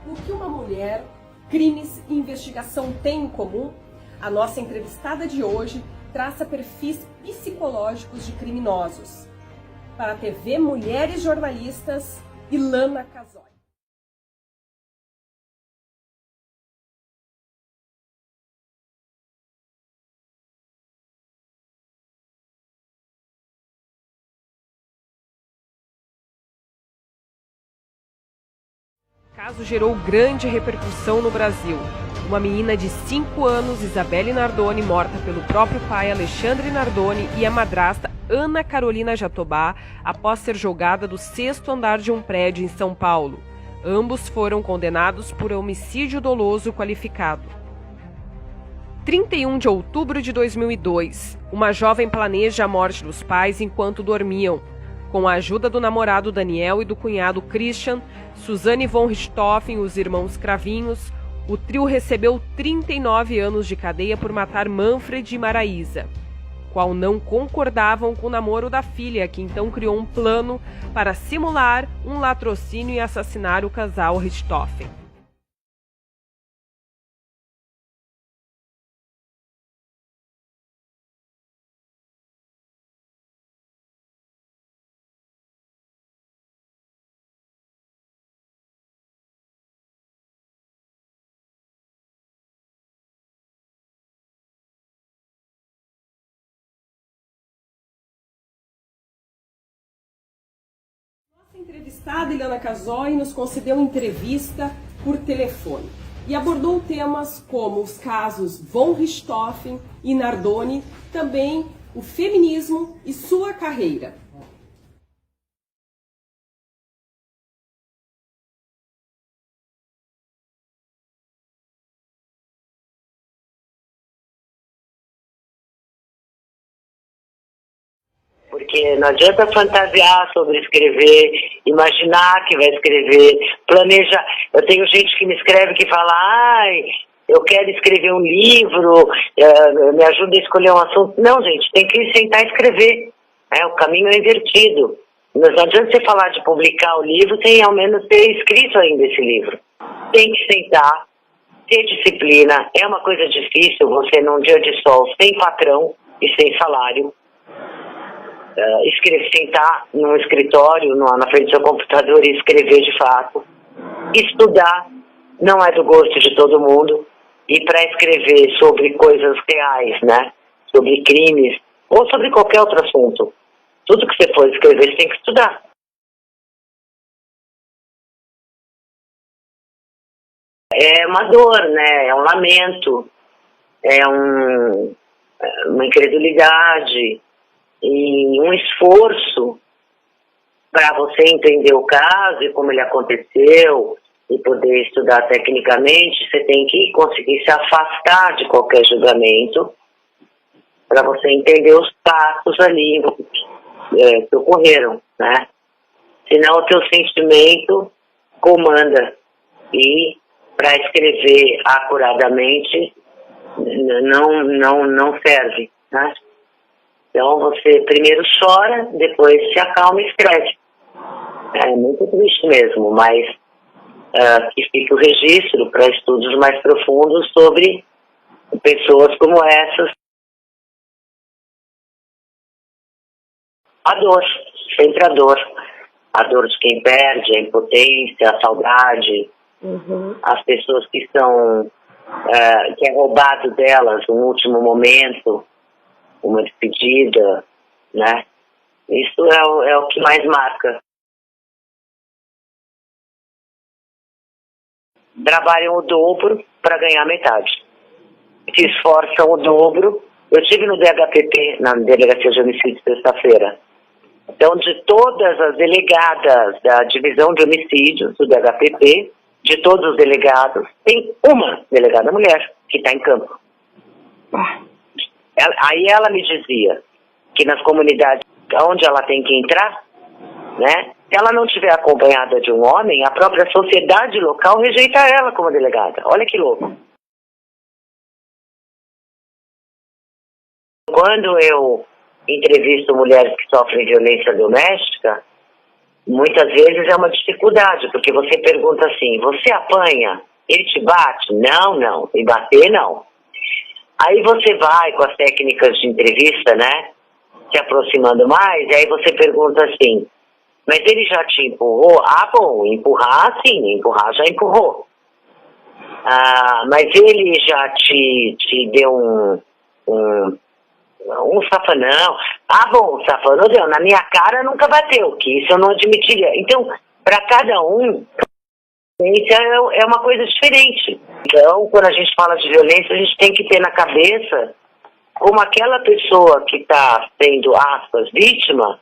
O que uma mulher, crimes e investigação têm em comum? A nossa entrevistada de hoje traça perfis psicológicos de criminosos. Para a TV Mulheres Jornalistas, Ilana Casoy. O caso gerou grande repercussão no Brasil. Uma menina de 5 anos, Isabelle Nardoni, morta pelo próprio pai Alexandre Nardoni, e a madrasta Ana Carolina Jatobá, após ser jogada do 6º andar de um prédio em São Paulo. Ambos foram condenados por homicídio doloso qualificado. 31 de outubro de 2002, uma jovem planeja a morte dos pais enquanto dormiam. Com a ajuda do namorado Daniel e do cunhado Christian, Suzane von Richthofen e os irmãos Cravinhos, o trio recebeu 39 anos de cadeia por matar Manfred e Maraísa, qual não concordavam com o namoro da filha, que então criou um plano para simular um latrocínio e assassinar o casal Richthofen. A entrevistada Ilana Casoy nos concedeu entrevista por telefone e abordou temas como os casos von Richthofen e Nardoni, também o feminismo e sua carreira. Porque não adianta fantasiar sobre escrever, imaginar que vai escrever, planejar. Eu tenho gente que me escreve que fala, eu quero escrever um livro, me ajuda a escolher um assunto. Não, gente, tem que sentar e escrever. O caminho é invertido. Não adianta você falar de publicar o livro sem ao menos ter escrito ainda esse livro. Tem que sentar, ter disciplina. É uma coisa difícil você num dia de sol, sem patrão e sem salário, sentar num escritório, na frente do seu computador e escrever de fato. Estudar não é do gosto de todo mundo. E para escrever sobre coisas reais, né? Sobre crimes ou sobre qualquer outro assunto, tudo que você for escrever, você tem que estudar. É uma dor, né? É um lamento, é uma incredulidade e um esforço para você entender o caso e como ele aconteceu e poder estudar tecnicamente. Você tem que conseguir se afastar de qualquer julgamento para você entender os fatos ali que ocorreram, né? Senão o teu sentimento comanda e para escrever acuradamente não serve, né? Então você primeiro chora, depois se acalma e escreve. É muito triste mesmo, mas que fique o registro para estudos mais profundos sobre pessoas como essas. A dor, sempre a dor. A dor de quem perde, a impotência, a saudade. As pessoas que são, que é roubado delas um último momento, uma despedida, né? Isso é o que mais marca. Trabalham o dobro para ganhar metade. Se esforçam o dobro. Eu estive no DHPP, na Delegacia de Homicídio, sexta-feira. Então, de todas as delegadas da Divisão de Homicídios do DHPP, de todos os delegados, tem uma delegada mulher que está em campo. Aí ela me dizia que nas comunidades onde ela tem que entrar, né, se ela não estiver acompanhada de um homem, a própria sociedade local rejeita ela como delegada. Olha que louco. Quando eu entrevisto mulheres que sofrem violência doméstica, Muitas vezes é uma dificuldade, porque você pergunta assim, você apanha? Ele te bate? Não, não. E bater, não. Aí você vai com as técnicas de entrevista, né? Se aproximando mais, e aí você pergunta assim, mas ele já te empurrou? Ah, bom, empurrar sim, empurrar já empurrou. Ah, mas ele já te deu um safanão? Ah, bom, o safanão deu, na minha cara nunca bateu, que isso eu não admitiria. Então, para cada um, isso é uma coisa diferente. Então, quando a gente fala de violência, a gente tem que ter na cabeça como aquela pessoa que está sendo, aspas, vítima,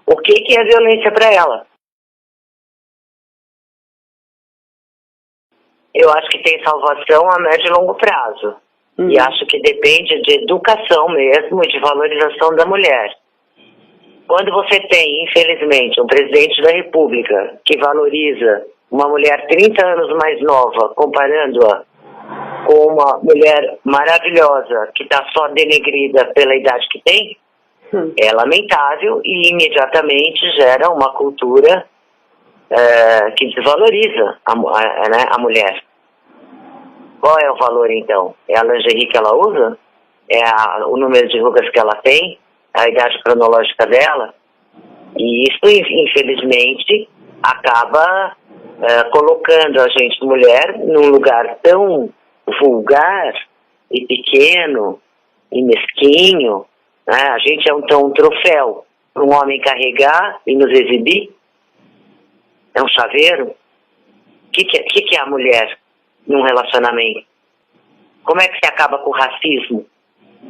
o que é violência para ela. Eu acho que tem salvação a médio e longo prazo. E acho que depende de educação mesmo e de valorização da mulher. Quando você tem, infelizmente, um presidente da República que valoriza uma mulher 30 anos mais nova, comparando-a com uma mulher maravilhosa que está só denegrida pela idade que tem, é lamentável e imediatamente gera uma cultura que desvaloriza a mulher. Qual é o valor então? É a lingerie que ela usa? É o número de rugas que ela tem? A idade cronológica dela? E isso, infelizmente, acaba colocando a gente, mulher, num lugar tão vulgar e pequeno e mesquinho, né? A gente é um troféu para um homem carregar e nos exibir. É um chaveiro. O que é a mulher num relacionamento? Como é que se acaba com o racismo?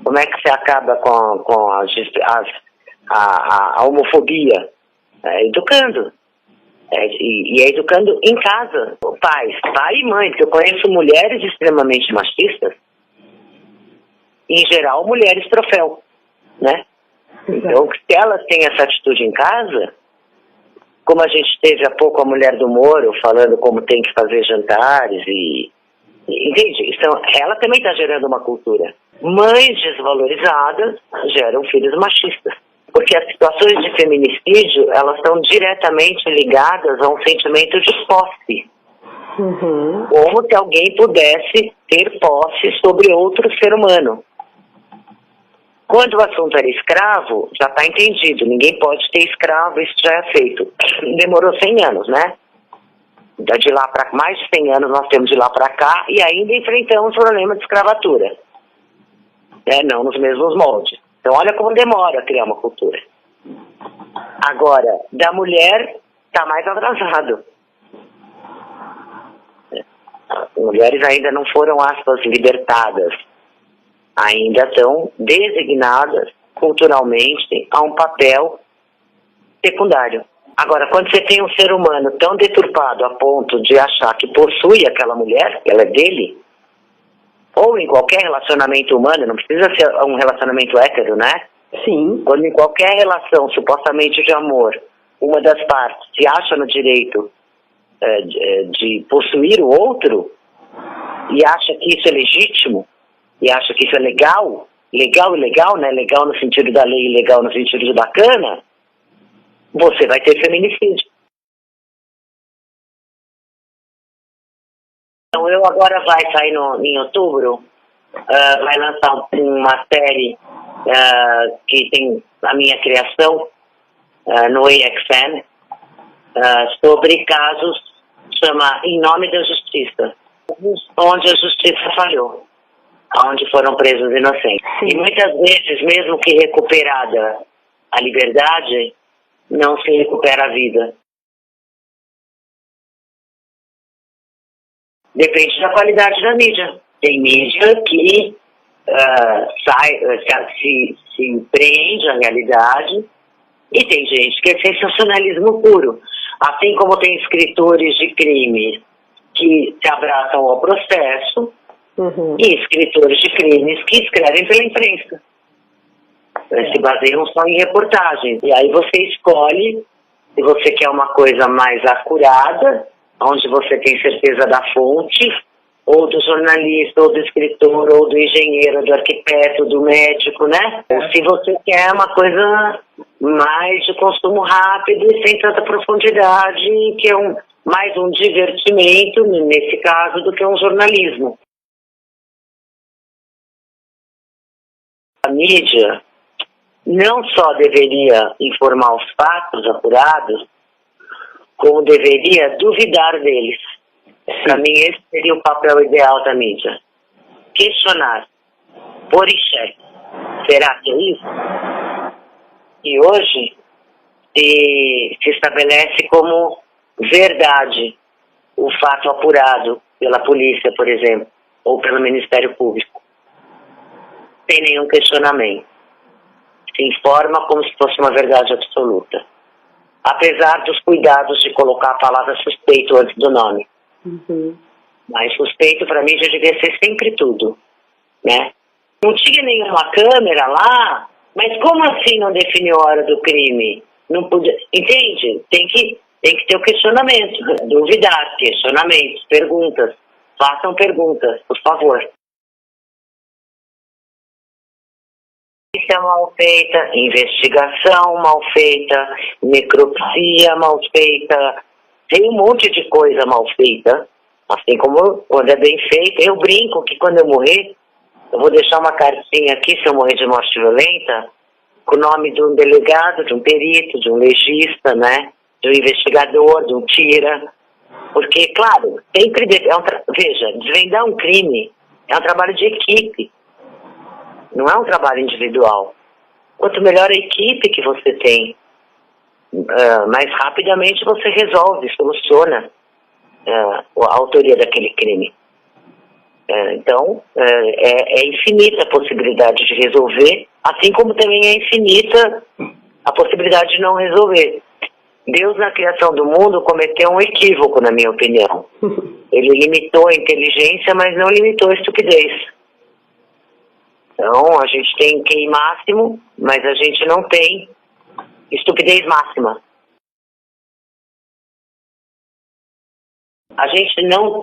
Como é que se acaba com a homofobia? Educando. E é educando em casa, pai e mãe, porque eu conheço mulheres extremamente machistas, em geral mulheres troféu, né? Então, se elas têm essa atitude em casa, como a gente teve há pouco a mulher do Moro falando como tem que fazer jantares entende? Então, ela também está gerando uma cultura. Mães desvalorizadas geram filhos machistas. Porque as situações de feminicídio, elas estão diretamente ligadas a um sentimento de posse. Como se alguém pudesse ter posse sobre outro ser humano. Quando o assunto era escravo, já está entendido. Ninguém pode ter escravo, isso já é feito. Demorou 100 anos, né? De lá para mais de 100 anos nós temos de lá para cá e ainda enfrentamos o problema de escravatura. Não nos mesmos moldes. Então olha como demora a criar uma cultura. Agora, da mulher está mais atrasado. As mulheres ainda não foram, aspas, libertadas. Ainda estão designadas culturalmente a um papel secundário. Agora, quando você tem um ser humano tão deturpado a ponto de achar que possui aquela mulher, que ela é dele, ou em qualquer relacionamento humano, não precisa ser um relacionamento hétero, né? Sim. Quando em qualquer relação supostamente de amor, uma das partes se acha no direito de possuir o outro e acha que isso é legítimo, e acha que isso é legal, né? Legal no sentido da lei e legal no sentido de bacana, você vai ter feminicídio. Então eu agora vai sair em outubro, vai lançar uma série que tem a minha criação no AXN sobre casos, chama Em Nome da Justiça, onde a justiça falhou, onde foram presos inocentes. Sim. E muitas vezes, mesmo que recuperada a liberdade, não se recupera a vida. Depende da qualidade da mídia. Tem mídia que se prende à realidade e tem gente que é sensacionalismo puro. Assim como tem escritores de crime que se abraçam ao processo e escritores de crimes que escrevem pela imprensa. Se baseiam só em reportagens. E aí você escolhe se você quer uma coisa mais acurada, onde você tem certeza da fonte, ou do jornalista, ou do escritor, ou do engenheiro, do arquiteto, do médico, né? Ou se você quer uma coisa mais de consumo rápido e sem tanta profundidade, que é mais um divertimento, nesse caso, do que um jornalismo. A mídia não só deveria informar os fatos apurados, como deveria duvidar deles. Para mim, esse seria o papel ideal da mídia. Questionar, pôr em xeque. Será que é isso? E hoje se estabelece como verdade o fato apurado pela polícia, por exemplo, ou pelo Ministério Público. Sem nenhum questionamento. Se informa como se fosse uma verdade absoluta. Apesar dos cuidados de colocar a palavra suspeito antes do nome. Uhum. Mas suspeito para mim já devia ser sempre tudo, né? Não tinha nenhuma câmera lá, mas como assim não definiu a hora do crime? Não podia, entende? Tem que ter o questionamento, duvidar, questionamentos, perguntas. Façam perguntas, por favor. Polícia mal feita, investigação mal feita, necropsia mal feita, tem um monte de coisa mal feita, assim como quando é bem feita. Eu brinco que quando eu morrer, eu vou deixar uma cartinha aqui, se eu morrer de morte violenta, com o nome de um delegado, de um perito, de um legista, né, de um investigador, de um tira, porque, claro, sempre veja, desvendar um crime é um trabalho de equipe. Não é um trabalho individual. Quanto melhor a equipe que você tem, mais rapidamente você resolve, soluciona a autoria daquele crime. Então, é infinita a possibilidade de resolver, assim como também é infinita a possibilidade de não resolver. Deus, na criação do mundo, cometeu um equívoco, na minha opinião. Ele limitou a inteligência, mas não limitou a estupidez. Então, a gente tem QI máximo, mas a gente não tem estupidez máxima. A gente não...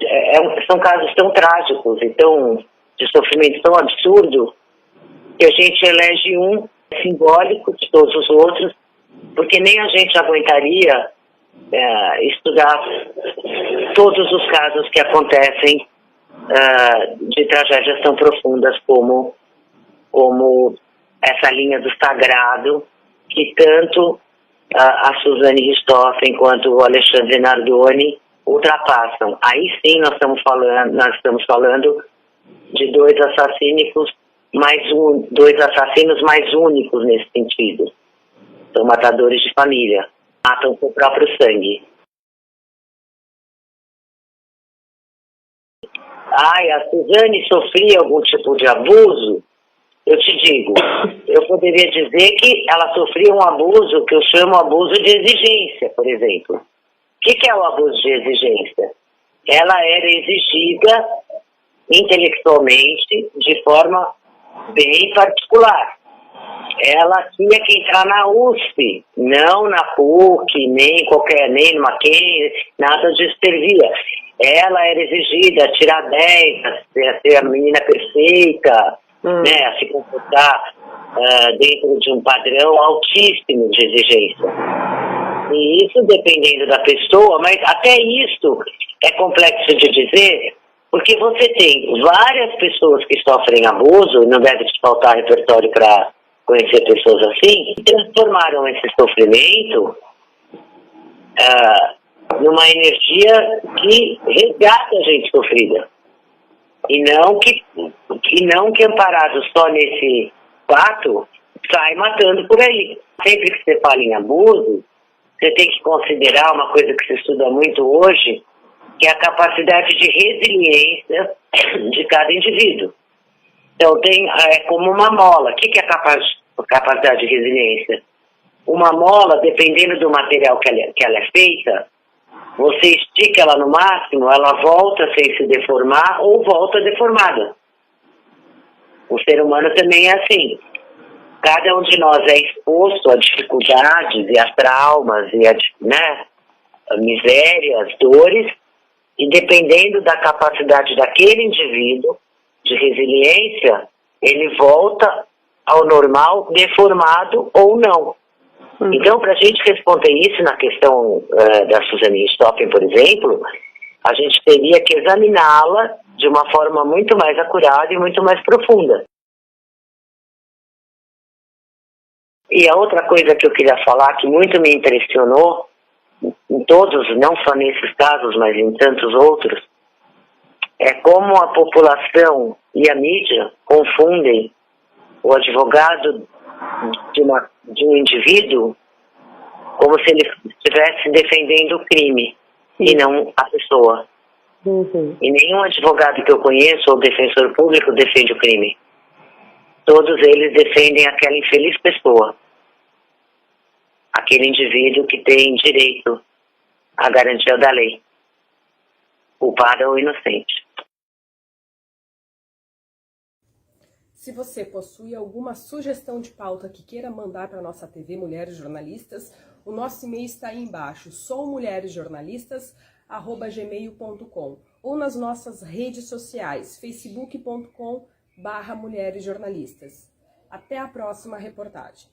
são casos tão trágicos e de sofrimento tão absurdo que a gente elege um simbólico de todos os outros, porque nem a gente aguentaria estudar todos os casos que acontecem de tragédias tão profundas como essa linha do sagrado, que tanto a Suzane Richthofen quanto o Alexandre Nardoni ultrapassam. Aí sim nós estamos falando de dois assassinos mais únicos nesse sentido. São matadores de família, matam com o próprio sangue. A Suzane sofria algum tipo de abuso? Eu te digo, eu poderia dizer que ela sofria um abuso que eu chamo abuso de exigência, por exemplo. O que é o abuso de exigência? Ela era exigida intelectualmente de forma bem particular. Ela tinha que entrar na USP, não na PUC, nem no Mackenzie, nada disso servia. Ela era exigida a tirar 10, a ser a menina perfeita, né, a se comportar dentro de um padrão altíssimo de exigência. E isso dependendo da pessoa, mas até isso é complexo de dizer, porque você tem várias pessoas que sofrem abuso, não deve te faltar repertório para conhecer pessoas assim, que transformaram esse sofrimento numa energia que resgata a gente sofrida. E não que amparado só nesse fato, sai matando por aí. Sempre que você fala em abuso, você tem que considerar uma coisa que se estuda muito hoje, que é a capacidade de resiliência de cada indivíduo. Então, é como uma mola. O que é a capacidade de resiliência? Uma mola, dependendo do material que ela é feita, você estica ela no máximo, ela volta sem se deformar ou volta deformada. O ser humano também é assim. Cada um de nós é exposto a dificuldades e a traumas e a misérias, dores, E dependendo da capacidade daquele indivíduo, de resiliência, ele volta ao normal, deformado ou não. Então, para a gente responder isso na questão da Suzane Richthofen, por exemplo, a gente teria que examiná-la de uma forma muito mais acurada e muito mais profunda. E a outra coisa que eu queria falar, que muito me impressionou, em todos, não só nesses casos, mas em tantos outros, é como a população e a mídia confundem o advogado de um indivíduo como se ele estivesse defendendo o crime e não a pessoa. E nenhum advogado que eu conheço ou defensor público defende o crime. Todos eles defendem aquela infeliz pessoa, aquele indivíduo que tem direito à garantia da lei, culpado ou inocente. Se você possui alguma sugestão de pauta que queira mandar para a nossa TV Mulheres Jornalistas, o nosso e-mail está aí embaixo, soumulheresjornalistas@gmail.com, ou nas nossas redes sociais, facebook.com/mulheresjornalistas. Até a próxima reportagem.